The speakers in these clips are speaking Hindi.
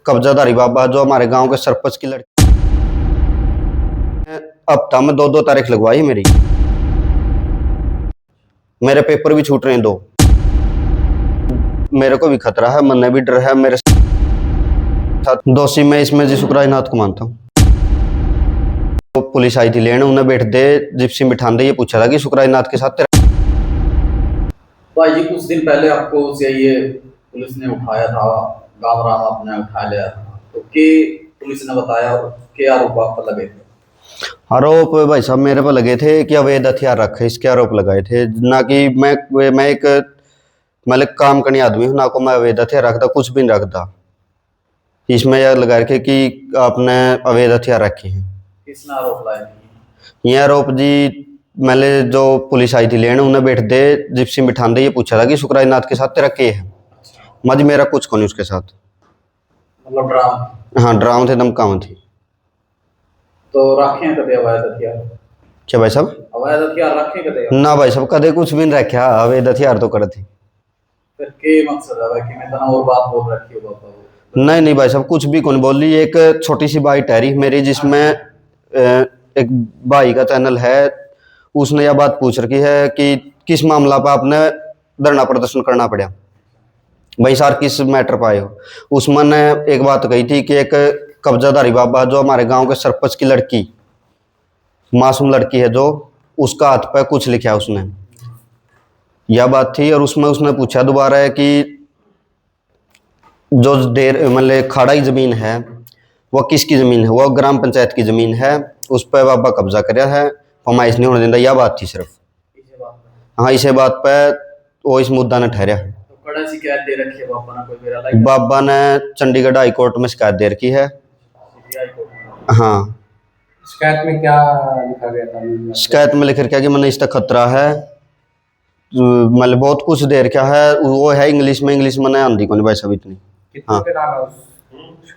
कब्जाधारी बाबा जो हमारे गांव के सरपंच की लड़की, हफ्ता में 2-2 तारीख लगवाई मेरी। मेरे पेपर भी छूट रहे हैं 2। मेरे को भी खतरा है, मन भी डर है। मेरे साथ दोषी मैं इसमें जी शुक्राईनाथ को मानता हूँ। तो पुलिस आई थी लेने, उन्हें बैठ दे जिप्सी में बिठान दे, ये पूछा था कि शुक्राईनाथ के साथ तेरा। भाई जी कुछ दिन पहले आपको ये पुलिस ने उठाया था, गांव राम आपने उठा लिया था, तो पुलिस ने बताया और क्या आरोप आप पर लगे थे? आरोप भाई साहब मेरे पर लगे थे कि अवैध हथियार रखे, इसके आरोप लगाए थे। ना कि मैं एक मतलब काम करने आदमी हूँ, ना को मैं अवैध हथियार रखता, कुछ भी नहीं रखता। इसमें यह लगा रखे कि आपने अवैध हथियार रखे हैं। किसने आरोप लगाए? ये आरोप जी मैंने जो पुलिस आई थी लेने, उन्हें बैठ दे जिप्सी में बिठान दे, ये पूछा था कि शुक्राईनाथ के साथ तेरा के है। मज मेरा कुछ को नहीं उसके साथ। मतलब ड्रामा? हाँ ड्रामा थे, धमकावन थी। तो रखे हैं कभी अवैध हथियार? क्या भाई साहब? अवैध हथियार रखे कभी? ना भाई साहब कदे कुछ भी नहीं रखा, अवैध हथियार तो करे थे। फिर के मकसद है कि मैं तना और बात बोल रखी हो बाबा? नहीं भाई साहब कुछ भी कौन बोली। एक छोटी सी बाइट है मेरी, जिसमें एक भाई का चैनल है, उसने यह बात पूछ रखी है कि किस मामला पर आपने धरना प्रदर्शन करना पड़ा भाई सार, किस मैटर पर आए हो। उसमें ने एक बात कही थी कि एक कब्जाधारी बाबा जो हमारे गांव के सरपंच की लड़की, मासूम लड़की है, जो उसका हाथ पे कुछ लिखा है उसने, यह बात थी। और उसमें उसने पूछा दोबारा है कि जो देर मतलब खाड़ाई जमीन है वो किसकी जमीन है, वो ग्राम पंचायत की जमीन है, उस पर बाबा कब्जा कर रहा है, फरमाइश नहीं होने देता। यह बात थी सिर्फ। हाँ इसे बात पे वो इस मुद्दा ने ठहरा है। तो कड़ा शिकायत दे रखी है बाबा ने? कोई मेरा लाइक बाबा ने चंडीगढ़ हाई कोर्ट में शिकायत दे रखी है। हाँ शिकायत में क्या लिखा गया था? शिकायत में लिख रखा कि मैंने इसका खतरा है, मतलब बहुत कुछ दे रखा है। वो है इंग्लिश में, इंग्लिश मैंने आंधी को नहीं भाई साहब इतनी। हाँ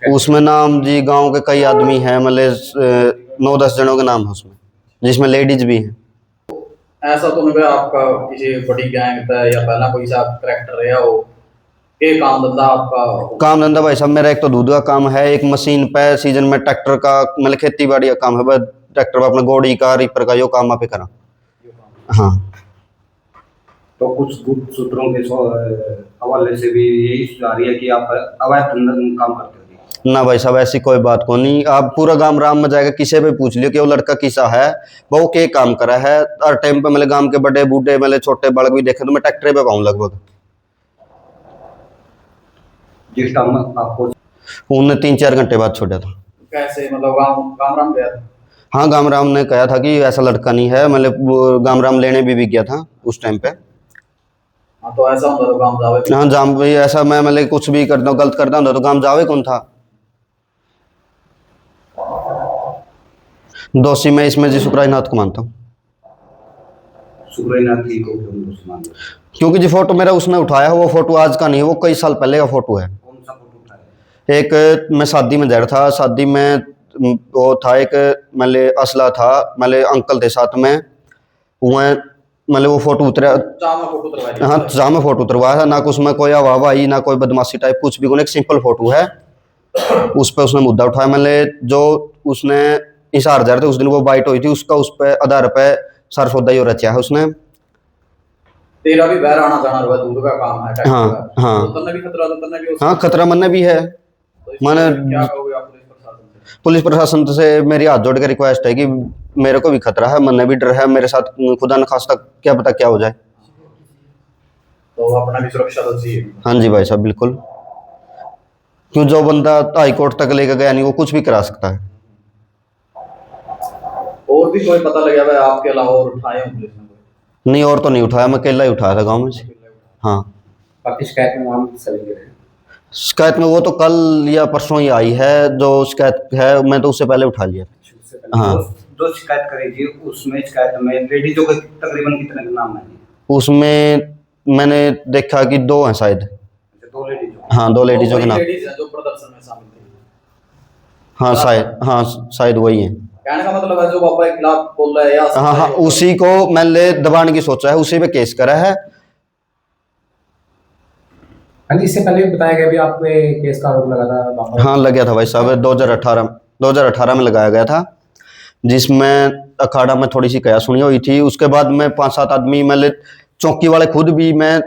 उसमें नाम जी गांव के कई आदमी हैं, मतलब 9-10 जनों के नाम है उसमें, जिसमें लेडीज भी हैं। ऐसा तो नहीं आपका किसी बड़ी गैंग था या पहला कोई सा करैक्टर रहा हो? ये काम धंधा आपका? काम धंधा भाई साहब मेरा एक तो दूध का काम है, एक मशीन पे सीजन में ट्रैक्टर का मतलब खेती बाड़ी का काम है। बस ट्रैक्टर पर अपने गोड़ी का रीपर का यो काम पे करा। हाँ तो कुछ गुप्त सूत्रों के हवाले से भी यही आ रही है कि आप अवैध काम करते हो? ना भाई साहब ऐसी कोई बात को नहीं। आप पूरा गांव राम में जाएगा किसी भी पूछ लियो कि वो लड़का किसा है, वो के काम करा है। हर टाइम पे मतलब गांव के बड़े बूढ़े मतलब छोटे बालक भी देखे तो मैं ट्रैक्टर पे पाऊँ लगभग। जिस टाइम आपको उन्होंने 3-4 घंटे बाद छोड़ा था। कैसे मतलब काम राम गया था? हाँ गाम राम ने कहा था कि ऐसा लड़का नहीं है, मतलब गाम राम लेने भी गया था उस टाइम पे। हाँ तो ऐसा होता तो गांव जावे? हाँ जाम भी ऐसा मैं मतलब कुछ भी करता हूँ गलत करता हूँ तो गांव जावे कौन था। दोषी मैं इसमें जी शुक्राईनाथ को मानता हूँ। शुक्राईनाथ जी को क्यों दोषी मानते हो? क्योंकि जो फोटो मेरा उसने उठाया है वो फोटो आज का नहीं है, वो कई साल पहले का फोटो है। कौन सा फोटो उठाया? एक मैं शादी में जा रहा था, शादी में वो था एक मतलब असला था, मतलब अंकल थे साथ में, वह मतलब वो फोटो उतरा। हाँ जहाँ में फोटो उतरवाया था, ना कुछ उसमें कोई हवा आई ना कोई बदमाशी टाइप कुछ भी, एक सिंपल फोटो है। उस पर उसने मुद्दा उठाया, मतलब जो उसने इशार जा रहे थे उस दिन वो बाइट हुई थी उसका, उस पर आधार पे सर सौदा ही रचा है उसने। तेरा भी बाहर आना जाना रहा, दूध का काम है। हाँ हाँ तो तन्ने भी खतरा, तो तन्ने भी हाँ खतरा मन भी है। मैंने क्या कहोगे आप पुलिस प्रशासन से मेरी हाथ जोड़ के रिक्वेस्ट है कि मेरे को भी खतरा है, मन भी डर है, मेरे साथ खुदा न खास्ता क्या पता क्या हो जाए। तो अपना भी सुरक्षा तो चाहिए। हाँ जी भाई साहब बिल्कुल, क्यों जो बंदा हाई कोर्ट तक लेकर गया नहीं वो कुछ भी करा सकता है। और भी कोई पता लगा भाई आपके अलावा और उठाए हैं पुलिस ने? नहीं और तो नहीं उठाया, मैं अकेला ही उठाया था गाँव में से। हाँ बाकी शिकायत में नाम सभी गिरे? शिकायत में वो तो कल या परसों ही आई है जो शिकायत है, मैं तो उससे पहले उठा लिया। हाँ जो शिकायत करी थी उसमें शिकायत में लेडीजों के तकरीबन कितने के नाम है? उसमें मैंने देखा कि 2 हैं शायद। 2 लेडीजों? हाँ 2 लेडीजों के नाम। जो प्रदर्शन में शामिल थे? हाँ शायद, हाँ शायद वही है। कहने का मतलब है जो बाबा के खिलाफ बोल रहा है या? हाँ हाँ उसी को मैंने दबाने की सोचा है, उसी पे केस करा है। हाँ जी, इससे पहले भी बताया गया भी आप पे केस का आरोप लगा था वापस। हाँ लग गया था भाई साहब, 2018 में लगाया गया था, जिसमें अखाड़ा में थोड़ी सी कया सुनी हुई थी। उसके बाद में 5-7 आदमी मतलब चौकी वाले खुद भी मैं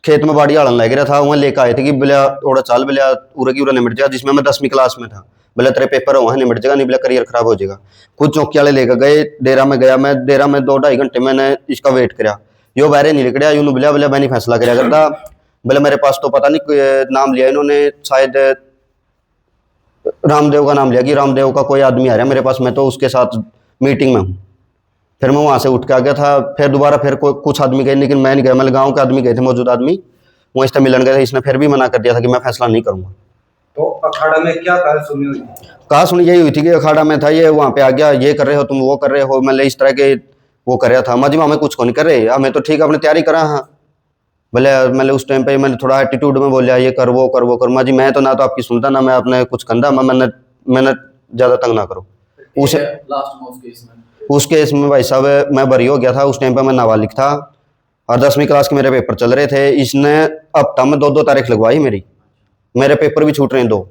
खेत में बाड़ी आड़न लग रहा था, वहाँ लेकर आए थे कि बिला ओड़ा चाल बिला उरे की उरे निमट जाएगा, जिसमें मैं 10वीं क्लास में था। बोले तेरे पेपर वहाँ निमट जाएगा, नहीं बोला करियर खराब हो जाएगा। खुद चौकी वाले लेकर गए, डेरा में गया मैं, डेरा में 2-2.5 घंटे मैंने इसका वेट करा, यो बाहर नहीं निकला, यूं बोला बोला मैं नहीं फैसला करा करता। बोले मेरे पास तो पता नहीं नाम लिया इन्होंने, शायद रामदेव का नाम लिया कि रामदेव का कोई आदमी आ रहा है मेरे पास, मैं तो उसके साथ मीटिंग में हूँ। फिर मैं वहाँ से उठ के आ गया था, फिर दोबारा फिर कुछ आदमी गए, लेकिन मैं नहीं गया, मतलब गाँव के आदमी गए थे, मौजूद आदमी वहाँ इससे मिलन गए थे। इसने फिर भी मना कर दिया था कि मैं फैसला नहीं करूँगा। तो अखाड़ा में क्या कहा सुनी हुई? कहा सुनी यही हुई थी कि अखाड़ा में था ये, वहाँ पे आ गया, ये कर रहे हो तुम, वो कर रहे हो, मतलब इस तरह के वो कर रहा था। मजी हमें कुछ को नहीं कर रहे, हमें तो ठीक है अपनी तैयारी करा। हाँ बोले मतलब उस टाइम पे मैंने थोड़ा एटीट्यूड में बोलिया, ये कर वो कर वो कर। माजी मैं तो ना तो आपकी सुनता ना मैं अपने कुछ कंधा, मैंने ज़्यादा तंग ना करो। उस लास्ट में उस केस में भाई साहब मैं बरी हो गया था। उस टाइम पे मैं नाबालिग था और 10वीं क्लास के मेरे पेपर चल रहे थे। इसने हफ्ता में 2-2 तारीख लगवाई मेरी, मेरे पेपर भी छूट रहे हैं 2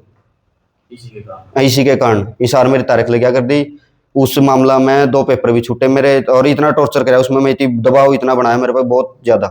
इसी के कारण। इस बार मेरी तारीख लग गया कर दी, उस मामला में 2 पेपर भी छूटे मेरे, और इतना टॉर्चर कराया उसमें, मैं इतनी दबाव इतना बनाया मेरे पे बहुत ज़्यादा।